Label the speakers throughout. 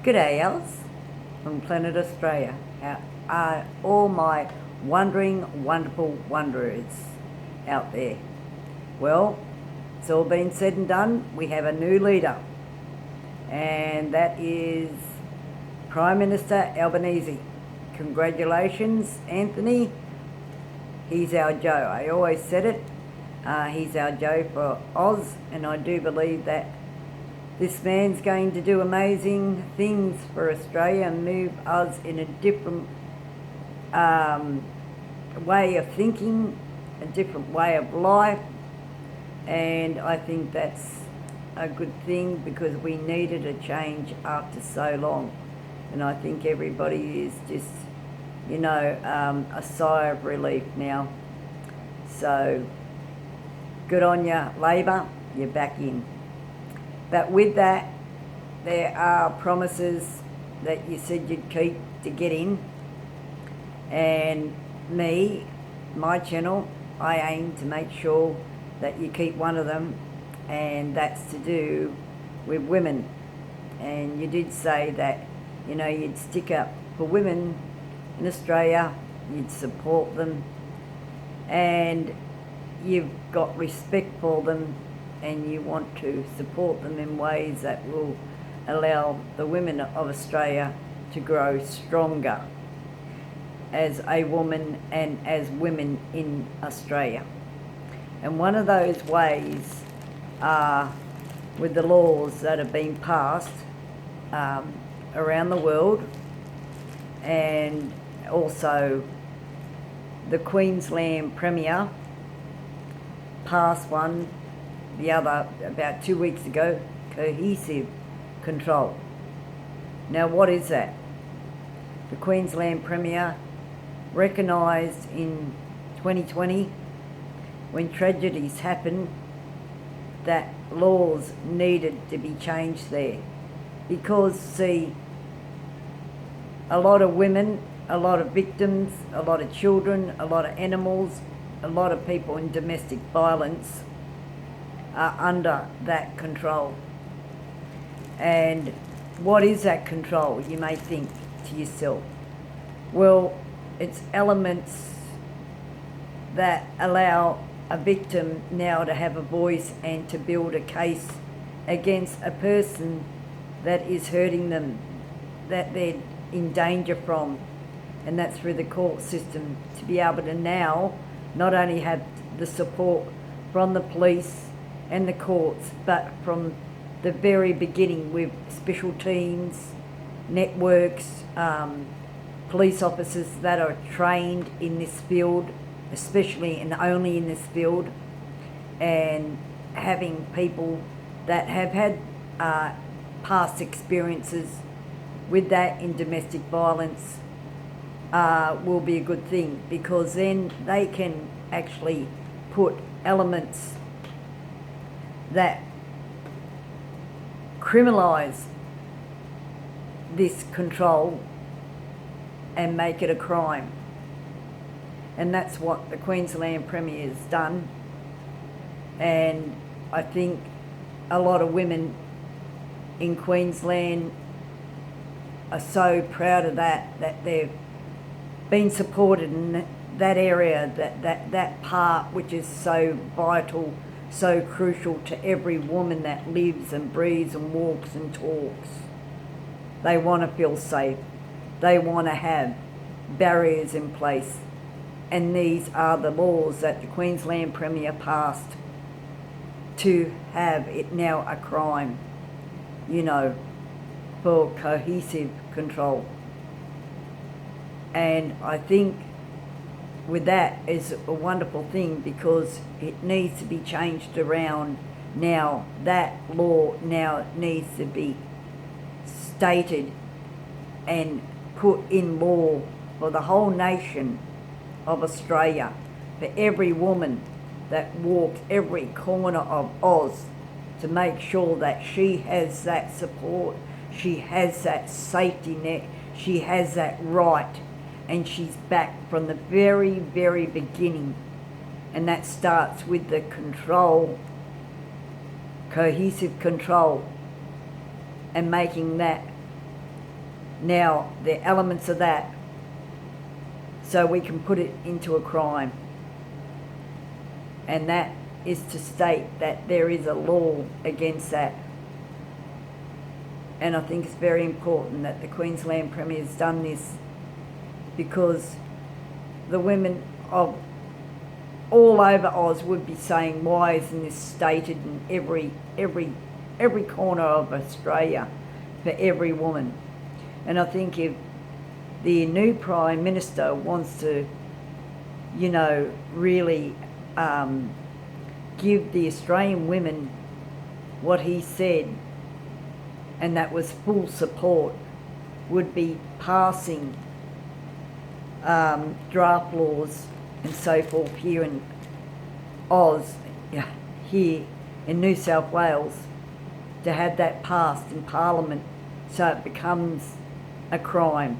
Speaker 1: G'day Alice from Planet Australia. How are all my wondering, wonderful wanderers out there? Well, it's all been said and done. We have a new leader, and that is Prime Minister Albanese. Congratulations, Anthony. He's our Joe. I always said it. He's our Joe for Oz, and I do believe that this man's going to do amazing things for Australia and move us in a different way of thinking, a different way of life, and I think that's a good thing because we needed a change after so long, and I think everybody is just, a sigh of relief now. So good on you, Labor, you're back in. But with that, there are promises that you said you'd keep to get in. And my channel, I aim to make sure that you keep one of them, and that's to do with women. And you did say that, you'd stick up for women in Australia, you'd support them, and you've got respect for them, and you want to support them in ways that will allow the women of Australia to grow stronger as a woman and as women in Australia. And one of those ways are with the laws that have been passed around the world, and also the Queensland Premier passed one about 2 weeks ago, Coercive Control. Now what is that? The Queensland Premier recognised in 2020, when tragedies happened, that laws needed to be changed there. Because, see, a lot of women, a lot of victims, a lot of children, a lot of animals, a lot of people in domestic violence are under that control. And what is that control, you may think to yourself? Well, it's elements that allow a victim now to have a voice and to build a case against a person that is hurting them, that they're in danger from, and that's through the court system, to be able to now not only have the support from the police and the courts, but from the very beginning with special teams, networks, police officers that are trained in this field, especially and only in this field, and having people that have had past experiences with that in domestic violence will be a good thing, because then they can actually put elements that criminalise this control and make it a crime. And that's what the Queensland Premier has done. And I think a lot of women in Queensland are so proud of that they've been supported in that area, that part which is so vital, so crucial to every woman that lives and breathes and walks and talks. They want to feel safe. They want to have barriers in place. And these are the laws that the Queensland Premier passed to have it now a crime, for coercive control. And I think with that is a wonderful thing, because it needs to be changed around now. That law now needs to be stated and put in law for the whole nation of Australia, for every woman that walks every corner of Oz, to make sure that she has that support, she has that safety net, she has that right, and she's back from the very, very beginning. And that starts with the control, coercive control, and making that now the elements of that, so we can put it into a crime. And that is to state that there is a law against that. And I think it's very important that the Queensland Premier has done this, because the women of all over Oz would be saying, why isn't this stated in every corner of Australia for every woman? And I think if the new Prime Minister wants to, you know, really give the Australian women what he said, and that was full support, would be passing draft laws and so forth here in Oz, here in New South Wales, to have that passed in Parliament so it becomes a crime.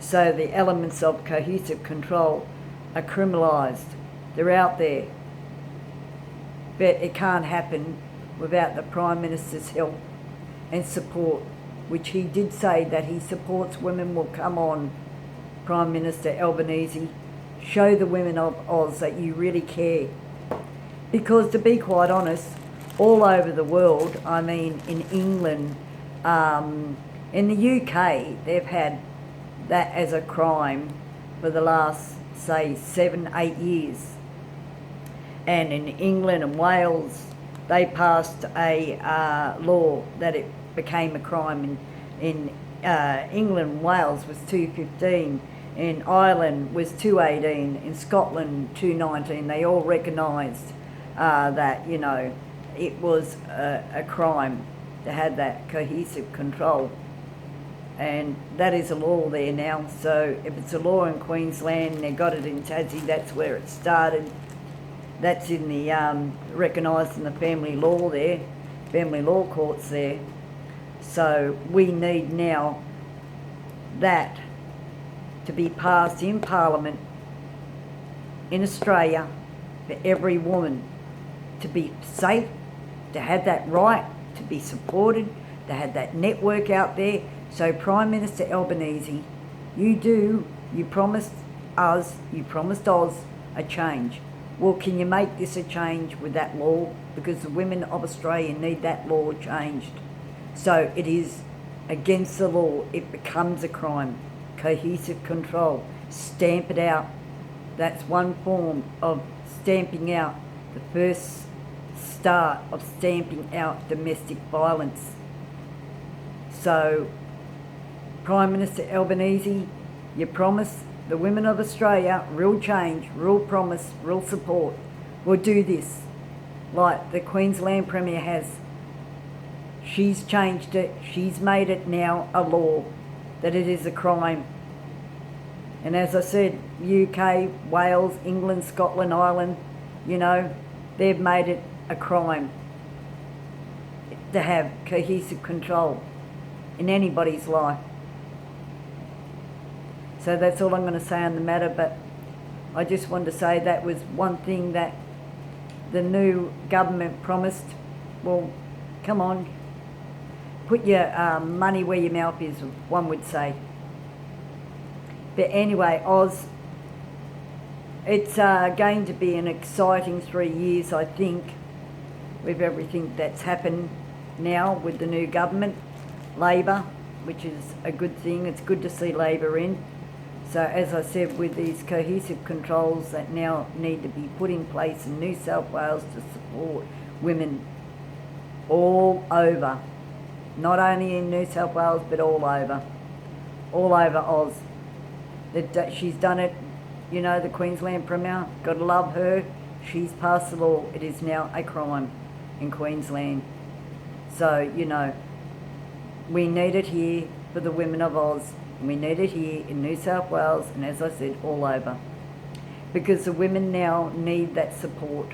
Speaker 1: So the elements of coercive control are criminalised. They're out there. But it can't happen without the Prime Minister's help and support, which he did say that he supports women will come on. Prime Minister Albanese, show the women of Oz that you really care. Because to be quite honest, all over the world, I mean in England, in the UK, they've had that as a crime for the last, say, 7-8 years. And in England and Wales, they passed a law that it became a crime. In England and Wales was 215. In Ireland was 218, in Scotland 219. They all recognised that, you know, it was a crime to have that coercive control. And that is a law there now. So if it's a law in Queensland, they got it in Tassie, that's where it started. That's in the recognised in the family law there, family law courts there. So we need now that to be passed in Parliament in Australia for every woman to be safe, to have that right, to be supported, to have that network out there. So Prime Minister Albanese, you promised us, you promised Oz a change. Well, can you make this a change with that law? Because the women of Australia need that law changed. So it is against the law, it becomes a crime. Coercive control, stamp it out. That's one form of stamping out, the first start of stamping out domestic violence. So, Prime Minister Albanese, you promise the women of Australia real change, real promise, real support. We'll do this like the Queensland Premier has. She's changed it, she's made it now a law that it is a crime. And as I said, UK, Wales, England, Scotland, Ireland, you know, they've made it a crime to have coercive control in anybody's life. So that's all I'm going to say on the matter, but I just wanted to say that was one thing that the new government promised. Well, come on, put your money where your mouth is, one would say. But anyway, Oz, it's going to be an exciting 3 years, I think, with everything that's happened now with the new government, Labor, which is a good thing. It's good to see Labor in. So as I said, with these coercive controls that now need to be put in place in New South Wales to support women all over, not only in New South Wales, but all over Oz. That she's done it, you know, the Queensland Premier, gotta love her. She's passed the law. It is now a crime in Queensland. So, you know, we need it here for the women of Oz. We need it here in New South Wales, and as I said, all over. Because the women now need that support.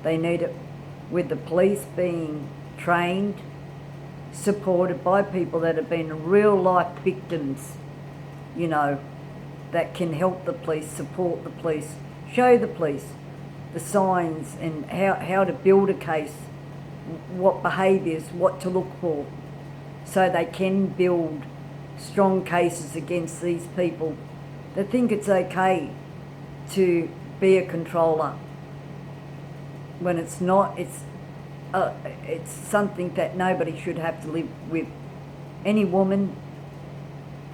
Speaker 1: They need it with the police being trained, supported by people that have been real life victims, you know, that can help the police, support the police, show the police the signs and how to build a case, what behaviours, what to look for, so they can build strong cases against these people that think it's okay to be a controller when it's not. It's something that nobody should have to live with. Any woman,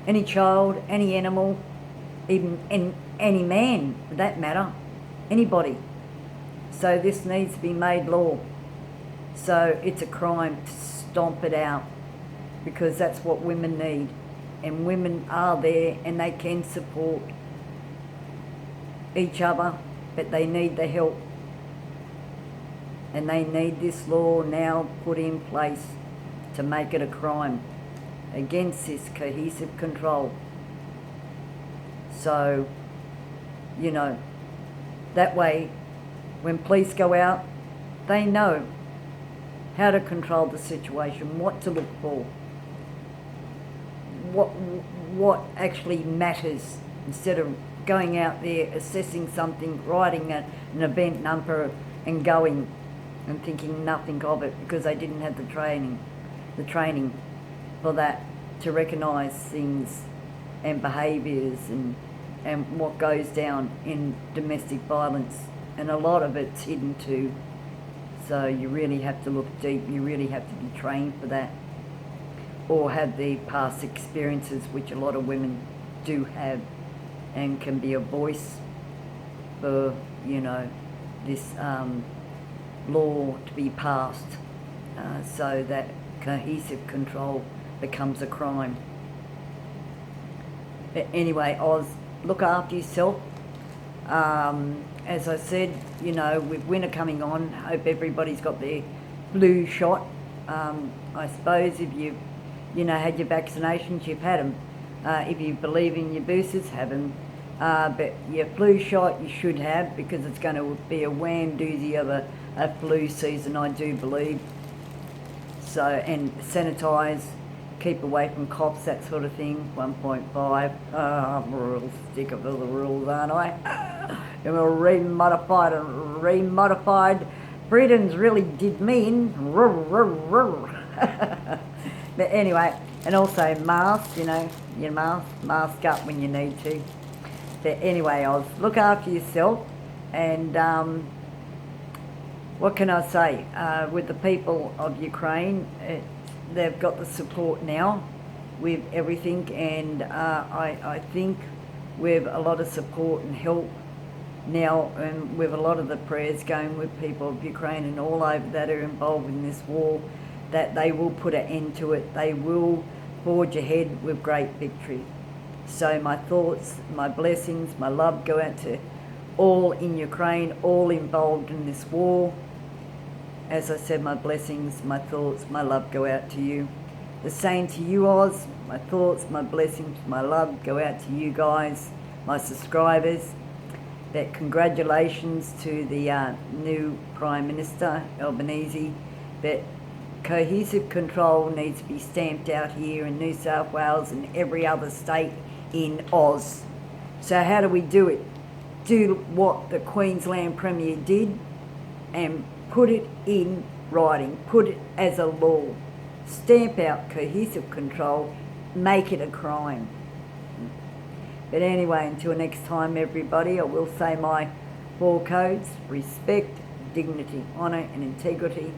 Speaker 1: any child, any animal, even any man for that matter, anybody. So this needs to be made law. So it's a crime to stomp it out, because that's what women need. And women are there and they can support each other, but they need the help. And they need this law now put in place to make it a crime against this coercive control. So, you know, that way when police go out, they know how to control the situation, what to look for, what actually matters, instead of going out there, assessing something, writing an event number and going and thinking nothing of it, because they didn't have the training for that, to recognise things and behaviours and what goes down in domestic violence. And a lot of it's hidden too. So you really have to look deep, you really have to be trained for that, or have the past experiences, which a lot of women do have, and can be a voice for, you know, this law to be passed, so that coercive control becomes a crime. But anyway, Oz, look after yourself. As I said, you know, with winter coming on, hope everybody's got their flu shot. I suppose if you've, you know, had your vaccinations, you've had them. If you believe in your boosters, have them. But your flu shot you should have, because it's going to be a wham doozy of a flu season, I do believe. So, and sanitise, keep away from coughs, that sort of thing. 1.5. I'm a real sticker for the rules, aren't I? And we're remodified. Britons really did me in. But anyway, and also mask, you know, your mask up when you need to. But anyway, Oz, look after yourself, and what can I say? With the people of Ukraine, they've got the support now with everything, and I think with a lot of support and help now, and with a lot of the prayers going with people of Ukraine and all over that are involved in this war, that they will put an end to it. They will forge ahead with great victory. So my thoughts, my blessings, my love go out to all in Ukraine, all involved in this war. As I said, my blessings, my thoughts, my love go out to you. The same to you, Oz. My thoughts, my blessings, my love go out to you guys, my subscribers. That congratulations to the new Prime Minister, Albanese. That coercive control needs to be stamped out here in New South Wales and every other state in Oz. So how do we do it? Do what the Queensland Premier did and put it in writing, put it as a law. Stamp out coercive control, make it a crime. But anyway, until next time, everybody, I will say my 4 codes: respect, dignity, honour and integrity.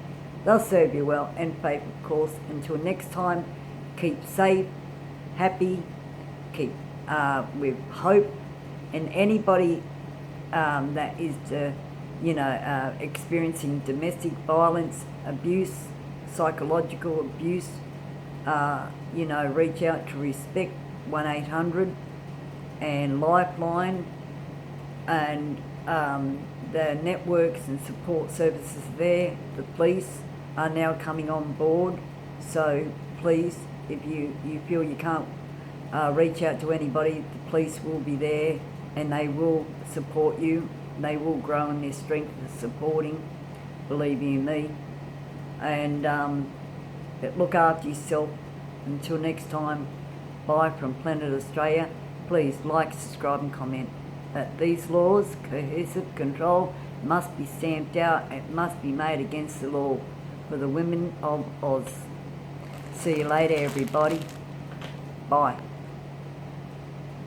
Speaker 1: They'll serve you well, and faith, of course. Until next time, keep safe, happy, keep with hope. And anybody that is, experiencing domestic violence, abuse, psychological abuse, reach out to Respect 1-800 and Lifeline, and the networks and support services there. The police are now coming on board, so please, if you feel you can't reach out to anybody, the police will be there and they will support you. They will grow in their strength of supporting, believe you me. And but look after yourself. Until next time, bye from Planet Australia. Please like, subscribe and comment. That these laws, coercive control, must be stamped out. It must be made against the law for the women of Oz. See you later, everybody. Bye.